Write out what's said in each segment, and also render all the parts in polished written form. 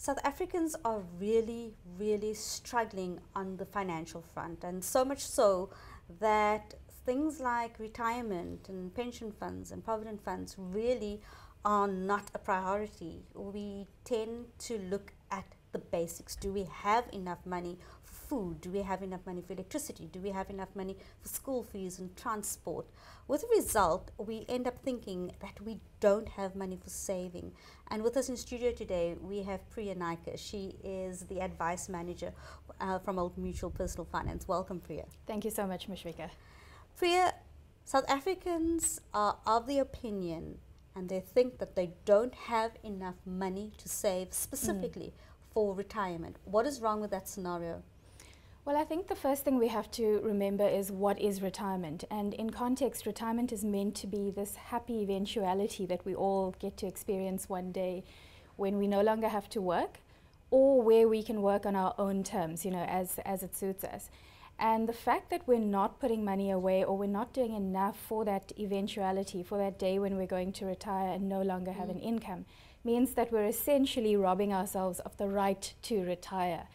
South Africans are really, really struggling on the financial front, and so much so that things like retirement and pension funds and provident funds really are not a priority. We tend to look at the basics. Do we have enough money for food? Do we have enough money for electricity? Do we have enough money for school fees and transport? With the result, we end up thinking that we don't have money for saving. And with us in studio today, we have Priya Naika. She is the advice manager from Old Mutual Personal Finance. Welcome, Priya. Thank you so much, Mishwika. Priya, South Africans are of the opinion and they think that they don't have enough money to save specifically for retirement. What is wrong with that scenario? Well, I think the first thing we have to remember is what is retirement. And in context, retirement is meant to be this happy eventuality that we all get to experience one day when we no longer have to work, or where we can work on our own terms, as it suits us. And the fact that we're not putting money away, or we're not doing enough for that eventuality, for that day when we're going to retire and no longer have an income, means that we're essentially robbing ourselves of the right to retire.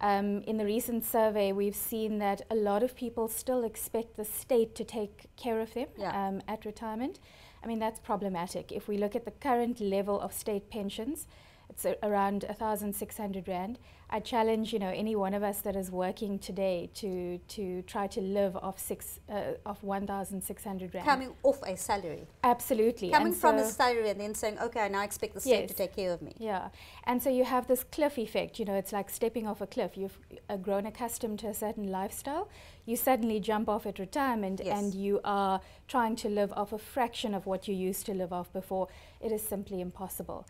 In the recent survey, we've seen that a lot of people still expect the state to take care of them at retirement. I mean, that's problematic. If we look at the current level of state pensions, it's around 1,600 Rand. I challenge, any one of us that is working today to try to live off 1,600 Rand. Coming off a salary. Absolutely. Coming from a salary and then saying, okay, I now expect the state to take care of me. Yeah. And so you have this cliff effect, it's like stepping off a cliff. You've grown accustomed to a certain lifestyle. You suddenly jump off at retirement and you are trying to live off a fraction of what you used to live off before. It is simply impossible.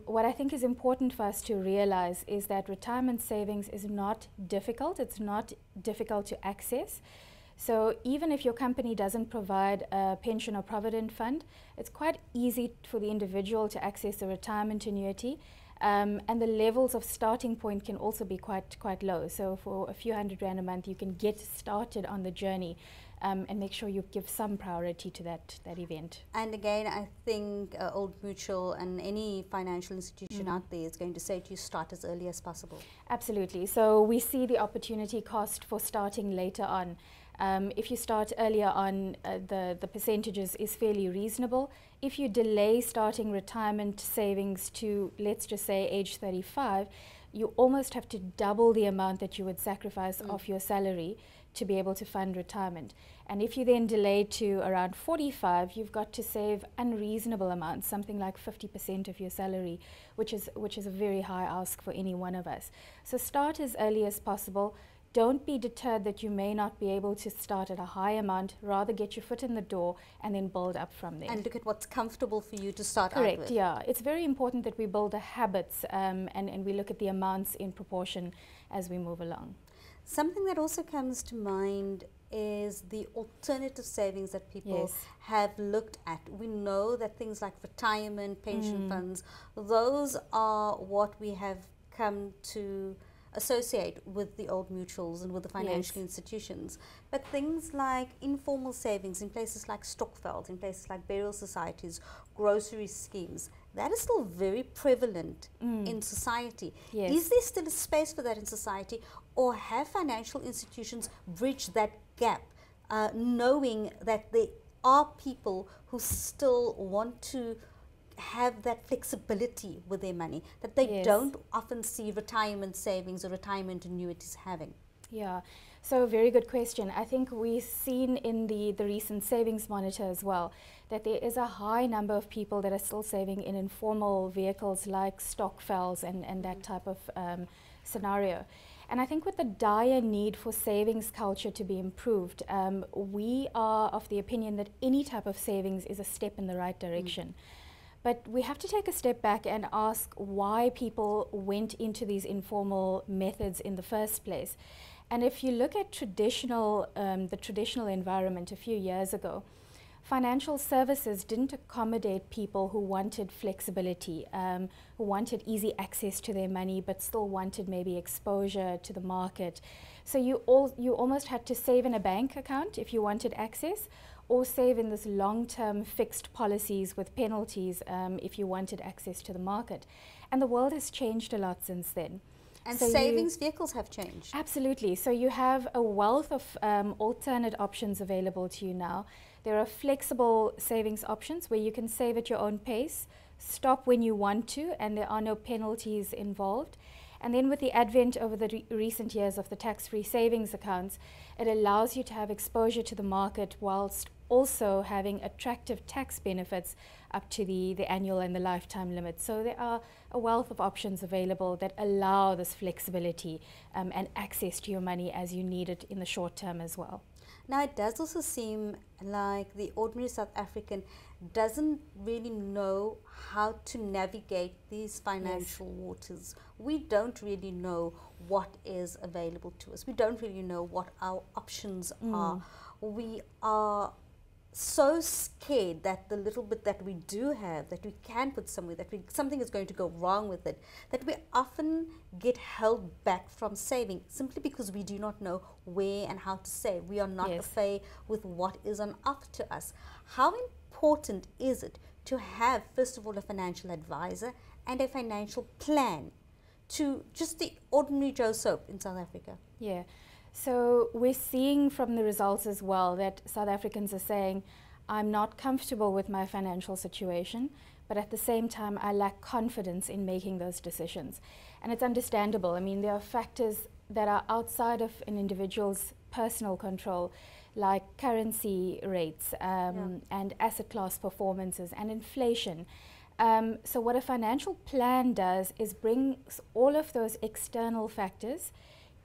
What I think is important for us to realize is that retirement savings is not difficult. It's not difficult to access. So even if your company doesn't provide a pension or provident fund, it's quite easy for the individual to access a retirement annuity. And the levels of starting point can also be quite low. So for a few hundred Rand a month, you can get started on the journey. And make sure you give some priority to that event. And again, I think Old Mutual and any financial institution out there is going to say to you, start as early as possible. Absolutely. So we see the opportunity cost for starting later on. If you start earlier on, the percentages is fairly reasonable. If you delay starting retirement savings to, let's just say, age 35, you almost have to double the amount that you would sacrifice off your salary to be able to fund retirement. And if you then delay to around 45, you've got to save unreasonable amounts, something like 50% of your salary, which is a very high ask for any one of us. So start as early as possible. Don't be deterred that you may not be able to start at a high amount. Rather get your foot in the door and then build up from there. And look at what's comfortable for you to start out with. Correct, yeah. It's very important that we build the habits and we look at the amounts in proportion as we move along. Something that also comes to mind is the alternative savings that people have looked at. We know that things like retirement, pension funds, those are what we have come to associate with the old mutuals and with the financial institutions. But things like informal savings in places like stokvels, in places like burial societies, grocery schemes, that is still very prevalent in society. Is there still a space for that in society, or have financial institutions bridged that gap, knowing that there are people who still want to have that flexibility with their money that they don't often see retirement savings or retirement annuities having? Yeah, so very good question. I think we've seen in the recent savings monitor as well that there is a high number of people that are still saving in informal vehicles like stokvels and that type of scenario. And I think with the dire need for savings culture to be improved, we are of the opinion that any type of savings is a step in the right direction. But we have to take a step back and ask why people went into these informal methods in the first place. And if you look at the traditional environment a few years ago, financial services didn't accommodate people who wanted flexibility, who wanted easy access to their money but still wanted maybe exposure to the market. So you almost had to save in a bank account if you wanted access, or save in this long-term fixed policies with penalties if you wanted access to the market. And the world has changed a lot since then. And so savings vehicles have changed. Absolutely. So you have a wealth of alternate options available to you now. There are flexible savings options where you can save at your own pace, stop when you want to, and there are no penalties involved. And then with the advent over the recent years of the tax-free savings accounts, it allows you to have exposure to the market whilst also having attractive tax benefits up to the annual and the lifetime limit. So there are a wealth of options available that allow this flexibility and access to your money as you need it in the short term as well. Now, it does also seem like the ordinary South African doesn't really know how to navigate these financial waters. We don't really know what is available to us. We don't really know what our options are. We are so scared that the little bit that we do have, that we can put somewhere, that something is going to go wrong with it, that we often get held back from saving simply because we do not know where and how to save. We are not au fait with what is on offer to us. How important is it to have, first of all, a financial advisor and a financial plan to just the ordinary Joe Soap in South Africa? Yeah. So we're seeing from the results as well that South Africans are saying, I'm not comfortable with my financial situation, but at the same time, I lack confidence in making those decisions. And it's understandable. I mean, there are factors that are outside of an individual's personal control, like currency rates and asset class performances and inflation. So what a financial plan does is brings all of those external factors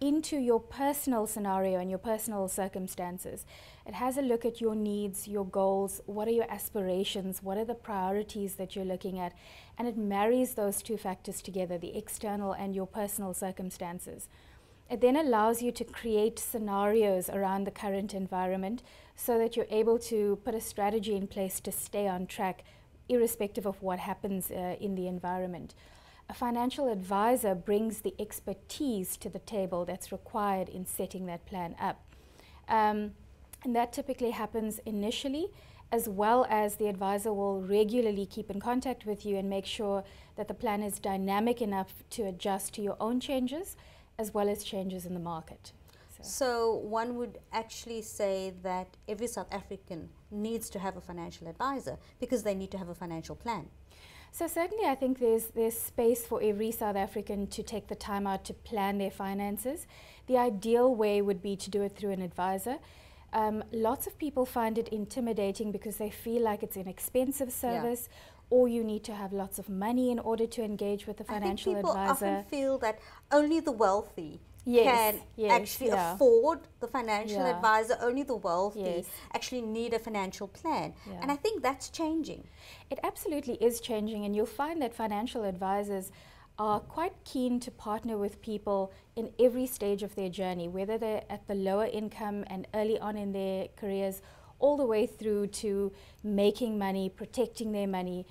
into your personal scenario and your personal circumstances. It has a look at your needs, your goals, what are your aspirations, what are the priorities that you're looking at, and it marries those two factors together, the external and your personal circumstances. It then allows you to create scenarios around the current environment so that you're able to put a strategy in place to stay on track, irrespective of what happens in the environment. A financial advisor brings the expertise to the table that's required in setting that plan up. And that typically happens initially, as well as the advisor will regularly keep in contact with you and make sure that the plan is dynamic enough to adjust to your own changes, as well as changes in the market. So one would actually say that every South African needs to have a financial advisor because they need to have a financial plan. So certainly I think there's space for every South African to take the time out to plan their finances. The ideal way would be to do it through an advisor. Lots of people find it intimidating because they feel like it's an expensive service, or you need to have lots of money in order to engage with a financial advisor. I think people often feel that only the wealthy can actually afford the financial advisor. Only the wealthy actually need a financial plan. And I think that's changing. It absolutely is changing, and you'll find that financial advisors are quite keen to partner with people in every stage of their journey, whether they're at the lower income and early on in their careers, all the way through to making money, protecting their money.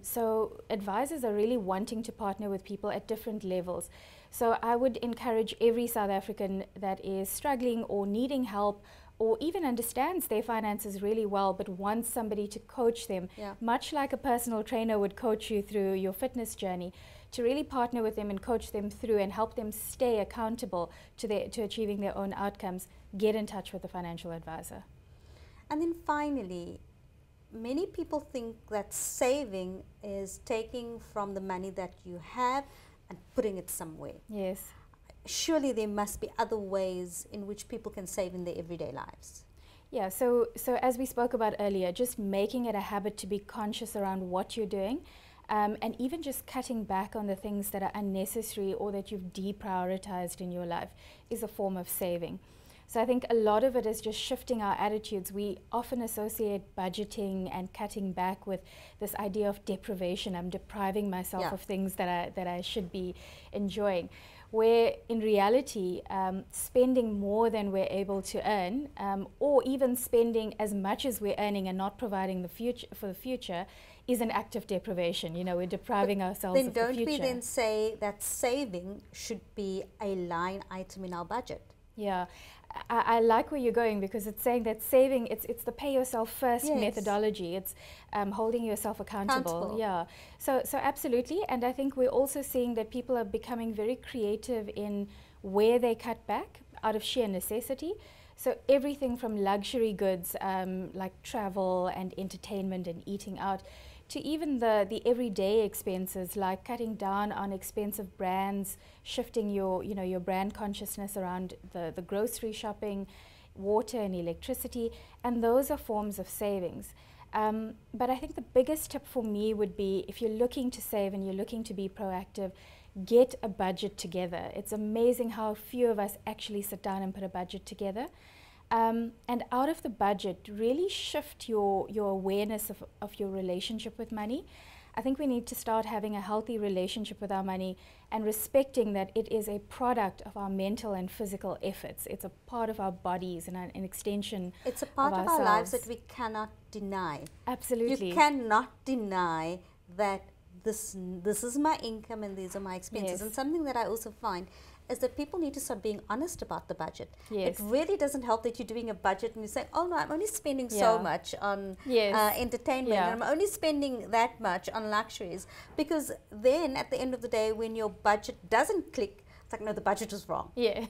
So advisors are really wanting to partner with people at different levels. So I would encourage every South African that is struggling or needing help, or even understands their finances really well but wants somebody to coach them, much like a personal trainer would coach you through your fitness journey, to really partner with them and coach them through and help them stay accountable to achieving their own outcomes. Get in touch with a financial advisor. And then finally, many people think that saving is taking from the money that you have and putting it somewhere. Yes. Surely there must be other ways in which people can save in their everyday lives. Yeah, so as we spoke about earlier, just making it a habit to be conscious around what you're doing, and even just cutting back on the things that are unnecessary or that you've deprioritized in your life is a form of saving. So I think a lot of it is just shifting our attitudes. We often associate budgeting and cutting back with this idea of deprivation. I'm depriving myself of things that I should be enjoying. Where in reality, spending more than we're able to earn, or even spending as much as we're earning and not providing for the future, is an act of deprivation. You know, we're depriving ourselves of the future. Then don't we then say that saving should be a line item in our budget? Yeah, I like where you're going, because it's saying that saving, it's the pay yourself first methodology. It's holding yourself accountable. Yeah. So absolutely. And I think we're also seeing that people are becoming very creative in where they cut back out of sheer necessity. So everything from luxury goods like travel and entertainment and eating out, to even the everyday expenses like cutting down on expensive brands, shifting your brand consciousness around the grocery shopping, water and electricity, and those are forms of savings. But I think the biggest tip for me would be, if you're looking to save and you're looking to be proactive, get a budget together. It's amazing how few of us actually sit down and put a budget together. And out of the budget, really shift your awareness of your relationship with money. I think we need to start having a healthy relationship with our money and respecting that it is a product of our mental and physical efforts. It's a part of our bodies and an extension of ourselves. It's a part of our lives that we cannot deny. Absolutely. You cannot deny that this is my income and these are my expenses. And something that I also find is that people need to start being honest about the budget. It really doesn't help that you're doing a budget and you're saying, oh no, I'm only spending so much on entertainment, and I'm only spending that much on luxuries. Because then at the end of the day, when your budget doesn't click, it's like, no, the budget was wrong. Yeah,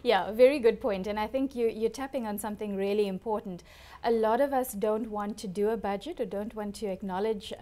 yeah, very good point. And I think you're tapping on something really important. A lot of us don't want to do a budget or don't want to acknowledge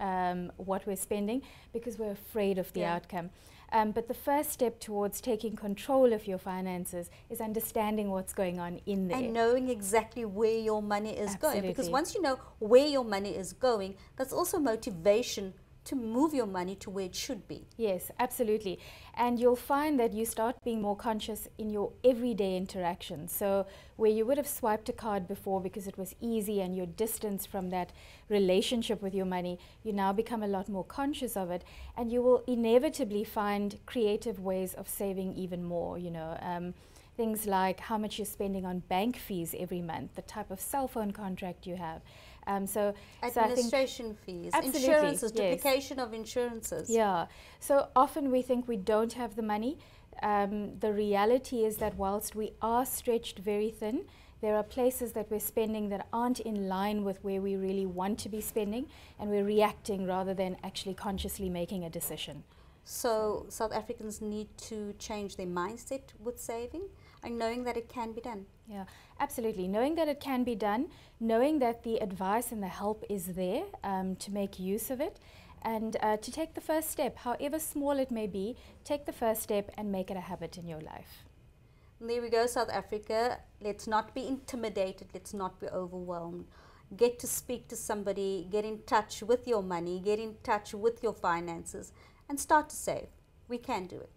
what we're spending because we're afraid of the outcome. But the first step towards taking control of your finances is understanding what's going on in there. And knowing exactly where your money is going. Because once you know where your money is going, that's also motivation to move your money to where it should be. Yes, absolutely. And you'll find that you start being more conscious in your everyday interactions. So where you would have swiped a card before because it was easy and you're distanced from that relationship with your money, you now become a lot more conscious of it, and you will inevitably find creative ways of saving even more, things like how much you're spending on bank fees every month, the type of cell phone contract you have. Administration fees, insurances, duplication of insurances. Yeah, so often we think we don't have the money. The reality is that whilst we are stretched very thin, there are places that we're spending that aren't in line with where we really want to be spending, and we're reacting rather than actually consciously making a decision. So South Africans need to change their mindset with saving and knowing that it can be done. Yeah, absolutely. Knowing that it can be done, knowing that the advice and the help is there to make use of it, and to take the first step, however small it may be, take the first step and make it a habit in your life. And there we go, South Africa. Let's not be intimidated. Let's not be overwhelmed. Get to speak to somebody, get in touch with your money, get in touch with your finances, and start to save. We can do it.